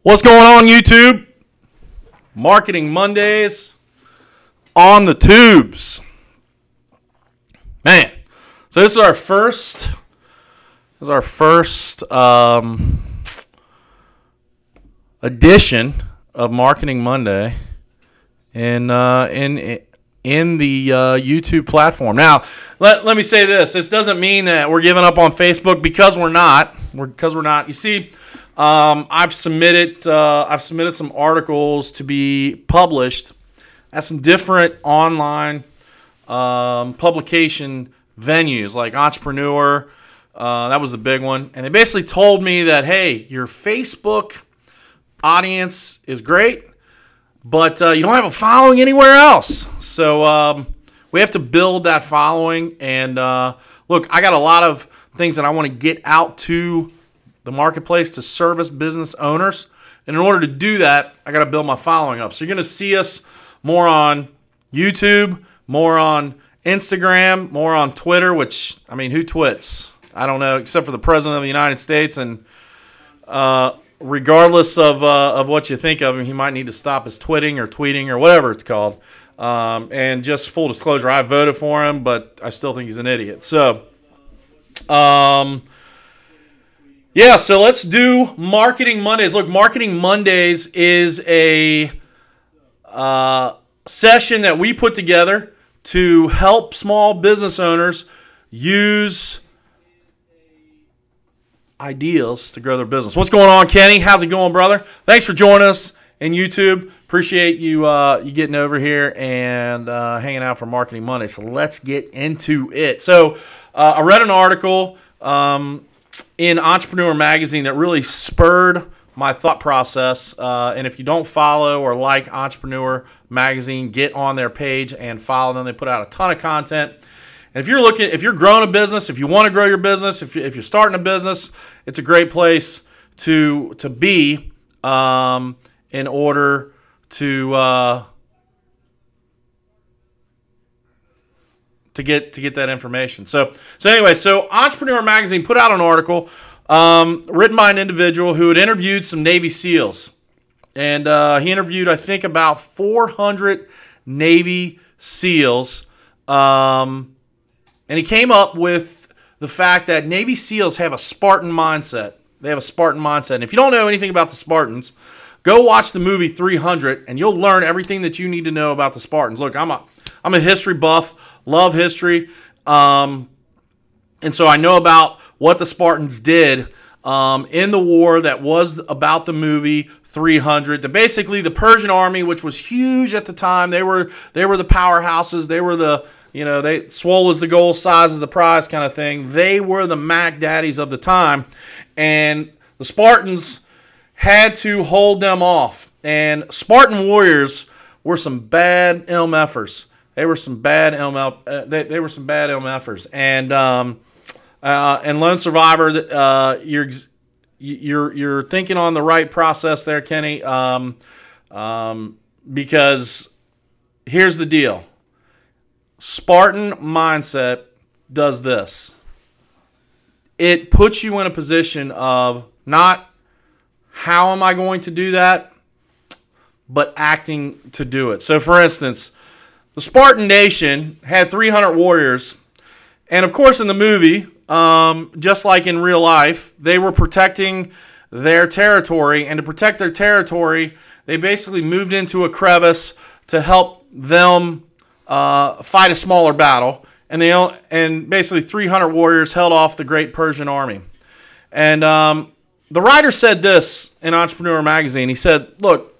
What's going on, YouTube? Marketing Mondays on the tubes. Man, so this is our first edition of Marketing Monday in the YouTube platform. Now, let me say this. This doesn't mean that we're giving up on Facebook, because we're not. You see, I've submitted some articles to be published at some different online publication venues, like Entrepreneur. That was a big one. And they basically told me that, hey, your Facebook audience is great, but you don't have a following anywhere else. So we have to build that following. And look, I got a lot of things that I want to get out to the marketplace to service business owners. And in order to do that, I got to build my following up. So you're going to see us more on YouTube, more on Instagram, more on Twitter, which, I mean, who twits? I don't know, except for the President of the United States. And regardless of what you think of him, he might need to stop his twitting or tweeting or whatever it's called. And just full disclosure, I voted for him, but I still think he's an idiot. So, yeah, so let's do Marketing Mondays. Look, Marketing Mondays is a session that we put together to help small business owners use ideas to grow their business. What's going on, Kenny? How's it going, brother? Thanks for joining us in YouTube. Appreciate you getting over here and hanging out for Marketing Monday. So let's get into it. So I read an article in Entrepreneur Magazine that really spurred my thought process. And if you don't follow or like Entrepreneur Magazine, get on their page and follow them. They put out a ton of content. And if you're growing a business, if you want to grow your business, if you're starting a business, it's a great place to be in order to get that information. So anyway, Entrepreneur Magazine put out an article written by an individual who had interviewed some Navy SEALs. And he interviewed, I think, about 400 Navy SEALs. And he came up with the fact that Navy SEALs have a Spartan mindset. They have a Spartan mindset. And if you don't know anything about the Spartans, go watch the movie 300, and you'll learn everything that you need to know about the Spartans. Look, I'm a history buff, love history, and so I know about what the Spartans did in the war that was about the movie 300. Basically, the Persian army, which was huge at the time, they were the powerhouses. They were they swole as the goal, size as the prize kind of thing. They were the Mac Daddies of the time, and the Spartans had to hold them off. And Spartan warriors were some bad MFers. They were some bad MFers. And Lone Survivor, you're thinking on the right process there, Kenny. Because here's the deal. Spartan mindset does this. It puts you in a position of not how am I going to do that, but acting to do it. So, for instance, the Spartan Nation had 300 warriors, and of course in the movie, just like in real life, they were protecting their territory, and to protect their territory, they basically moved into a crevice to help them fight a smaller battle, and basically 300 warriors held off the great Persian army. And the writer said this in Entrepreneur Magazine. He said, look,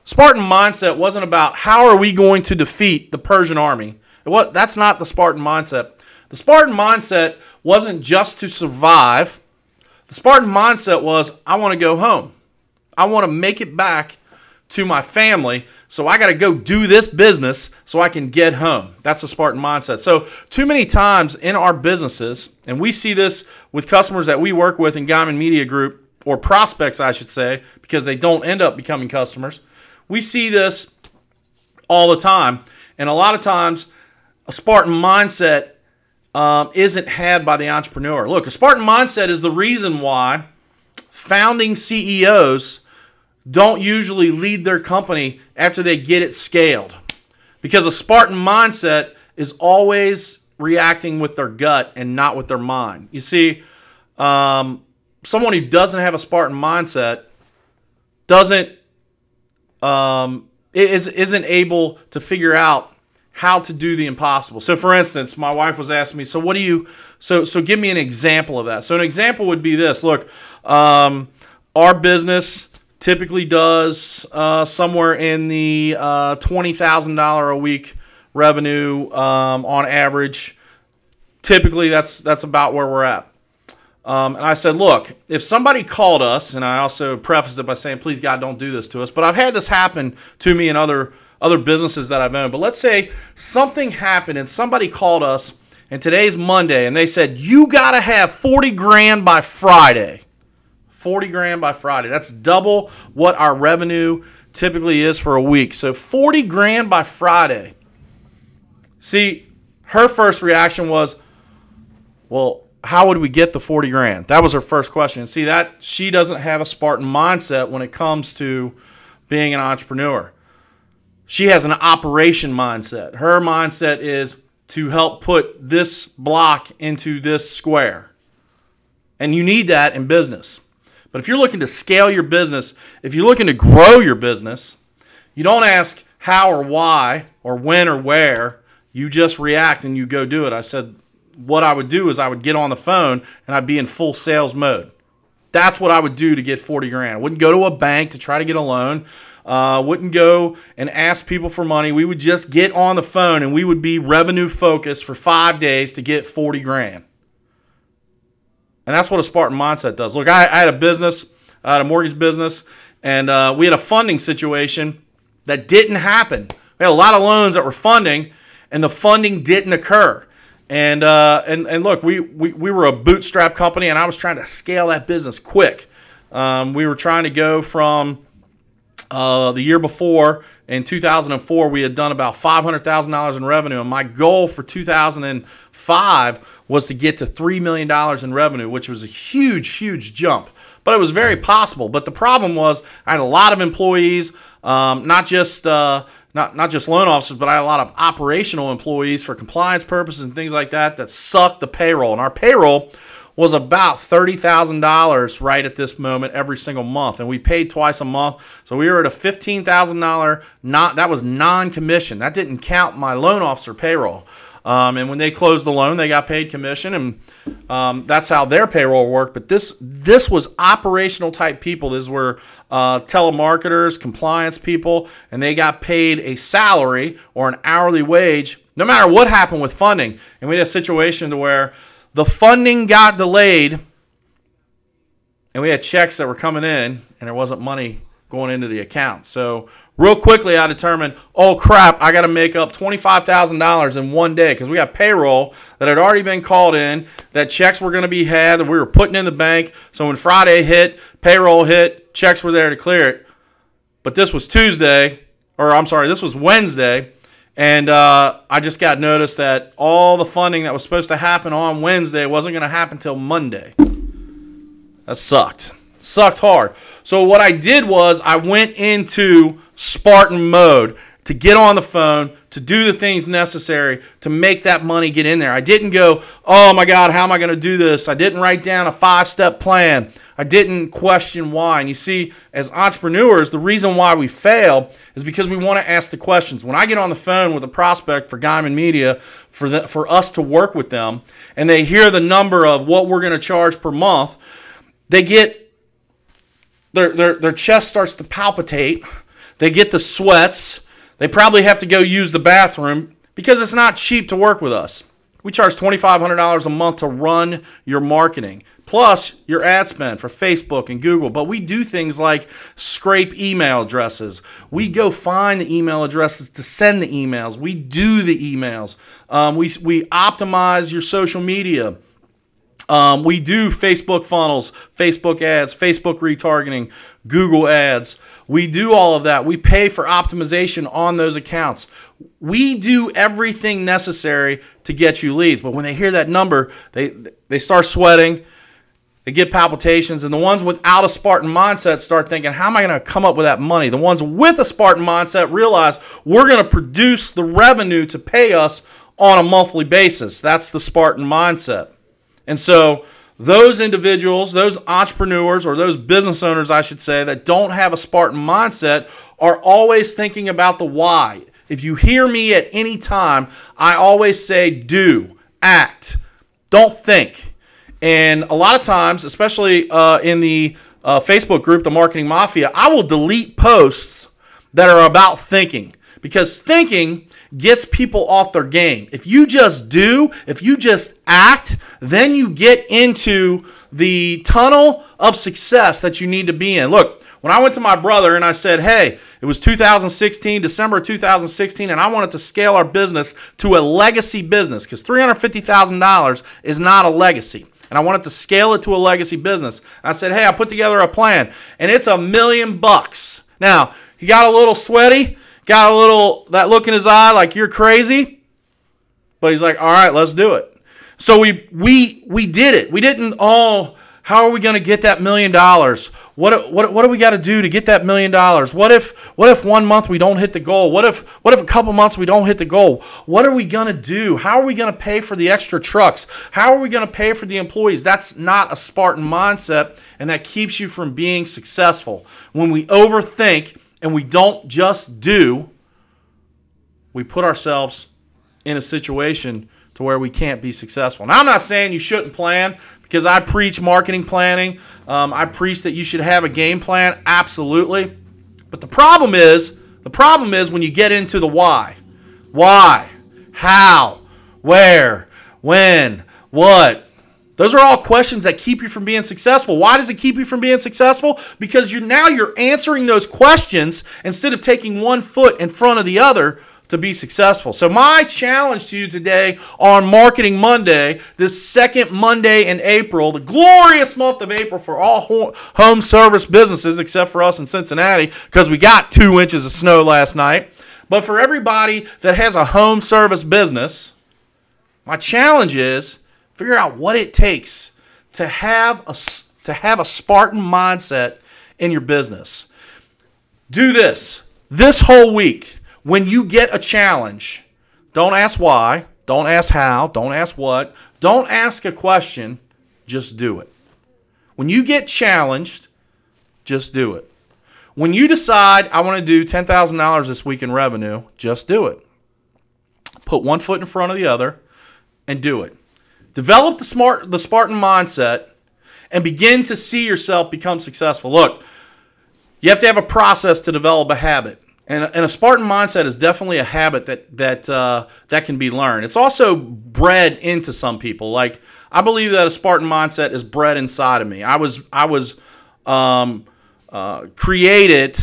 Spartan mindset wasn't about how are we going to defeat the Persian army. That's not the Spartan mindset. The Spartan mindset wasn't just to survive. The Spartan mindset was, I want to go home. I want to make it back to my family, so I got to go do this business so I can get home. That's the Spartan mindset. So too many times in our businesses, and we see this with customers that we work with in Guyman Media Group, or prospects, I should say, because they don't end up becoming customers. We see this all the time. And a lot of times, a Spartan mindset isn't had by the entrepreneur. Look, a Spartan mindset is the reason why founding CEOs don't usually lead their company after they get it scaled, because a Spartan mindset is always reacting with their gut and not with their mind. You see, someone who doesn't have a Spartan mindset isn't able to figure out how to do the impossible. So, for instance, my wife was asking me, so give me an example of that. So an example would be this. Look, our business typically does somewhere in the $20,000 a week revenue on average. Typically, that's about where we're at. And I said, look, if somebody called us, and I also prefaced it by saying, please, God, don't do this to us. But I've had this happen to me in other businesses that I've owned. But let's say something happened and somebody called us, and today's Monday, and they said, you got to have 40 grand by Friday. 40 grand by Friday. That's double what our revenue typically is for a week. So 40 grand by Friday. See, her first reaction was, well, how would we get the 40 grand? That was her first question. See, that she doesn't have a Spartan mindset when it comes to being an entrepreneur. She has an operation mindset. Her mindset is to help put this block into this square. And you need that in business. But if you're looking to scale your business, if you're looking to grow your business, you don't ask how or why or when or where. You just react and you go do it. I said what I would do is I would get on the phone and I'd be in full sales mode. That's what I would do to get 40 grand. I wouldn't go to a bank to try to get a loan. Wouldn't go and ask people for money. We would just get on the phone and we would be revenue focused for 5 days to get 40 grand. And that's what a Spartan mindset does. Look, I had a business, I had a mortgage business, and we had a funding situation that didn't happen. We had a lot of loans that were funding, and the funding didn't occur. And look, we were a bootstrap company, and I was trying to scale that business quick. We were trying to go from the year before, in 2004, we had done about $500,000 in revenue, and my goal for 2005 was to get to $3 million in revenue, which was a huge, huge jump. But it was very possible. But the problem was I had a lot of employees, not just loan officers, but I had a lot of operational employees for compliance purposes and things like that that sucked the payroll. And our payroll was about $30,000 right at this moment every single month. And we paid twice a month. So we were at a $15,000, that was non-commission. That didn't count my loan officer payroll. And when they closed the loan, they got paid commission, and that's how their payroll worked. But this was operational type people. These were telemarketers, compliance people, and they got paid a salary or an hourly wage no matter what happened with funding. And we had a situation to where the funding got delayed, and we had checks that were coming in, and there wasn't money going into the account. So real quickly, I determined, oh, crap, I got to make up $25,000 in one day because we got payroll that had already been called in, that checks were going to be had, that we were putting in the bank. So when Friday hit, payroll hit, checks were there to clear it. But this was this was Wednesday, and I just got notice that all the funding that was supposed to happen on Wednesday wasn't going to happen till Monday. That sucked. Sucked hard. So what I did was I went into Spartan mode to get on the phone, to do the things necessary to make that money get in there. I didn't go, oh my God, how am I going to do this? I didn't write down a 5-step plan. I didn't question why. And you see, as entrepreneurs, the reason why we fail is because we want to ask the questions. When I get on the phone with a prospect for Guyman Media, for us to work with them, and they hear the number of what we're going to charge per month, they get their chest starts to palpitate. They get the sweats. They probably have to go use the bathroom because it's not cheap to work with us. We charge $2,500 a month to run your marketing, plus your ad spend for Facebook and Google. But we do things like scrape email addresses. We go find the email addresses to send the emails. We do the emails. We optimize your social media. We do Facebook funnels, Facebook ads, Facebook retargeting, Google ads. We do all of that. We pay for optimization on those accounts. We do everything necessary to get you leads. But when they hear that number, they start sweating. they get palpitations. And the ones without a Spartan mindset start thinking, how am I going to come up with that money? The ones with a Spartan mindset realize we're going to produce the revenue to pay us on a monthly basis. That's the Spartan mindset. And so those individuals, those entrepreneurs, or those business owners, I should say, that don't have a Spartan mindset are always thinking about the why. If you hear me at any time, I always say do, act, don't think. And a lot of times, especially in the Facebook group, the Marketing Mafia, I will delete posts that are about thinking, because thinking gets people off their game. If you just do, if you just act, then you get into the tunnel of success that you need to be in. Look, when I went to my brother and I said, hey, it was 2016, December of 2016, and I wanted to scale our business to a legacy business, because $350,000 is not a legacy. And I wanted to scale it to a legacy business. And I said, hey, I put together a plan, and it's $1 million. Now, he got a little sweaty, got a little, that look in his eye like you're crazy, but he's like, all right, let's do it. So we did it. We didn't, how are we going to get that $1 million? What do we got to do to get that $1 million? What if 1 month we don't hit the goal? What if a couple months we don't hit the goal? What are we going to do? How are we going to pay for the extra trucks? How are we going to pay for the employees? That's not a Spartan mindset, and that keeps you from being successful. When we overthink and we don't just do, we put ourselves in a situation to where we can't be successful. Now, I'm not saying you shouldn't plan, because I preach marketing planning. I preach that you should have a game plan, absolutely. But the problem is when you get into the why. Why? How? Where? When? What? Those are all questions that keep you from being successful. Why does it keep you from being successful? Because you're answering those questions instead of taking one foot in front of the other to be successful. So my challenge to you today on Marketing Monday, this second Monday in April, the glorious month of April for all home service businesses, except for us in Cincinnati, because we got 2 inches of snow last night. But for everybody that has a home service business, my challenge is figure out what it takes to have a Spartan mindset in your business. Do this whole week. When you get a challenge, don't ask why, don't ask how, don't ask what, don't ask a question, just do it. When you get challenged, just do it. When you decide, I want to do $10,000 this week in revenue, just do it. Put one foot in front of the other and do it. Develop the Spartan mindset and begin to see yourself become successful. Look, you have to have a process to develop a habit. And a Spartan mindset is definitely a habit that can be learned. It's also bred into some people. Like, I believe that a Spartan mindset is bred inside of me. I was created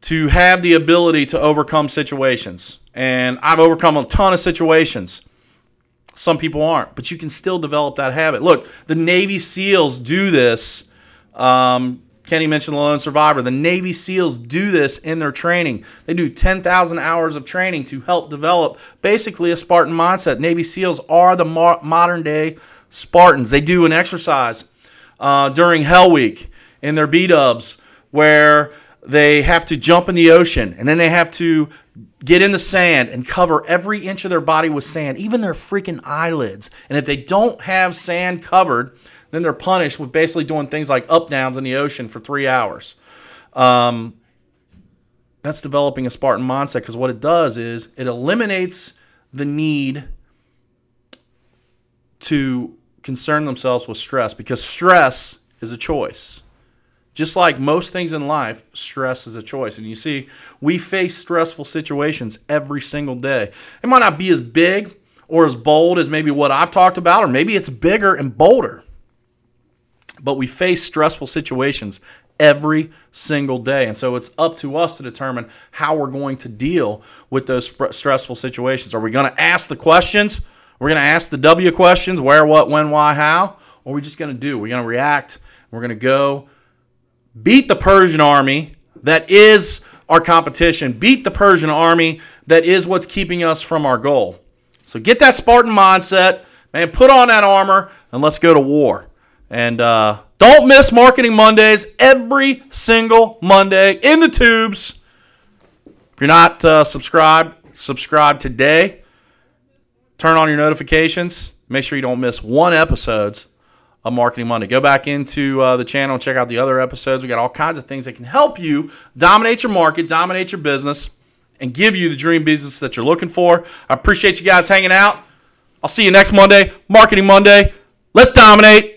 to have the ability to overcome situations, and I've overcome a ton of situations. Some people aren't, but you can still develop that habit. Look, the Navy SEALs do this. Kenny mentioned the lone survivor. The Navy SEALs do this in their training. They do 10,000 hours of training to help develop basically a Spartan mindset. Navy SEALs are the modern-day Spartans. They do an exercise during Hell Week in their B-dubs where they have to jump in the ocean, and then they have to get in the sand and cover every inch of their body with sand, even their freaking eyelids. And if they don't have sand covered, then they're punished with basically doing things like up-downs in the ocean for 3 hours. That's developing a Spartan mindset, because what it does is it eliminates the need to concern themselves with stress, because stress is a choice. Just like most things in life, stress is a choice. And you see, we face stressful situations every single day. It might not be as big or as bold as maybe what I've talked about, or maybe it's bigger and bolder. But we face stressful situations every single day. And so it's up to us to determine how we're going to deal with those stressful situations. Are we going to ask the questions? We're going to ask the W questions, where, what, when, why, how? Or are we just going to do? We're going to react. We're going to go beat the Persian army that is our competition. Beat the Persian army that is what's keeping us from our goal. So get that Spartan mindset, man, put on that armor, and let's go to war. And Don't miss Marketing Mondays every single Monday in the tubes. If you're not subscribed, subscribe today. Turn on your notifications. Make sure you don't miss one episode of Marketing Monday. Go back into the channel and check out the other episodes. We got all kinds of things that can help you dominate your market, dominate your business, and give you the dream business that you're looking for. I appreciate you guys hanging out. I'll see you next Monday, Marketing Monday. Let's dominate.